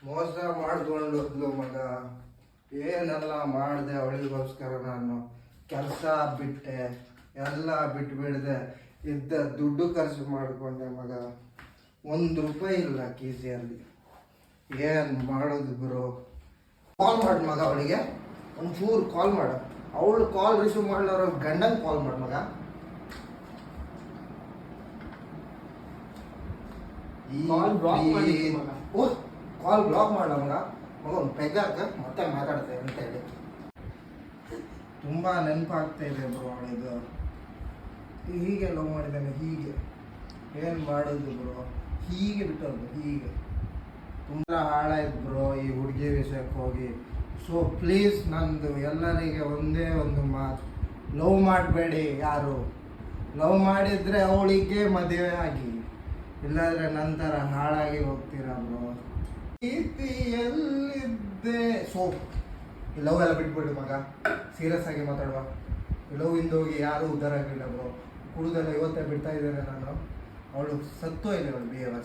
ಮೋಸ ಮಾಡ್ಕೊಂಡ್ಲು ಮಗ. ಏನೆಲ್ಲ ಮಾಡಿದೆ ಅವಳಿಗೋಸ್ಕರ. ನಾನು ಕೆಲಸ ಬಿಟ್ಟೆ, ಎಲ್ಲ ಬಿಟ್ಬಿಡ್ದೆ, ಇದ್ದ ದುಡ್ಡು ಖರ್ಚು ಮಾಡಿಕೊಂಡೆ ಮಗ. 1 ರೂಪಾಯಿ ಇಲ್ಲ ಕೀಸಿಯಲ್ಲಿ. ಏನು ಮಾಡೋದು ಗುರು? ಕಾಲ್ ಮಾಡಿ ಮಗ ಅವಳಿಗೆ, ಒಂಚೂರು ಕಾಲ್ ಮಾಡು. ಅವಳು ಕಾಲ್ ರಿಸೀವ್ ಮಾಡ್ಲಾರ ಗಂಡಂಗೆ ಕಾಲ್ ಮಾಡಿ ಮಗ. ಕಾಲ್ ಬ್ಲಾಕ್ ಮಾಡ ಮಗ. ಒಂದು ಪೆಗ್ಗಾಕ ಮತ್ತೆ ಮಾತಾಡ್ತೇವೆ ಅಂತ ಹೇಳಿ. ತುಂಬಾ ನೆನಪಾಗ್ತಾ ಇದೆ ಬ್ರೋ ಅವಳಿದು. ಹೀಗೆ ಲವ್ ಮಾಡಿದ್ದಾನೆ, ಹೀಗೆ ಏನು ಮಾಡೋದು ಬ್ರೋ? ಹೀಗೆ ಬಿಟ್ಟದ್ದು, ಹೀಗೆ ತುಂಬ ಹಾಳಾಯ್ತು ಬ್ರೋ ಈ ಹುಡುಗಿ ವಿಷಯಕ್ಕೆ ಹೋಗಿ. ಸೊ ಪ್ಲೀಸ್, ನಂದು ಎಲ್ಲರಿಗೆ ಒಂದೇ ಒಂದು ಮಾತು, ಲವ್ ಮಾಡಬೇಡಿ. ಯಾರು ಲವ್ ಮಾಡಿದರೆ ಅವಳಿಗೆ ಮದುವೆ ಆಗಿ, ಇಲ್ಲಾಂದ್ರೆ ನಂತರ ಹಾಳಾಗಿ ಹೋಗ್ತೀರಾ ಬ್ರೋ. ಪ್ರೀತಿಯಲ್ಲಿದ್ದೆ. ಸೊ ಲವ್ ಎಲ್ಲ ಬಿಟ್ಬಿಡಿ ಮಗ, ಸೀರಿಯಸ್ ಆಗಿ ಮಾತಾಡುವ. ಲವ್ ಇಂದೋಗಿ ಯಾರು ಉದ್ಧಾರ ಆಗಿಲ್ಲ ಬ್ರೋ. ಕುಡಿದೆಲ್ಲ ಇವತ್ತೇ ಬಿಡ್ತಾ ಇದ್ದೇನೆ ನಾನು. ಅವಳು ಸತ್ತೋ ಇದೆ, ಅವಳು BA ಅವಳು.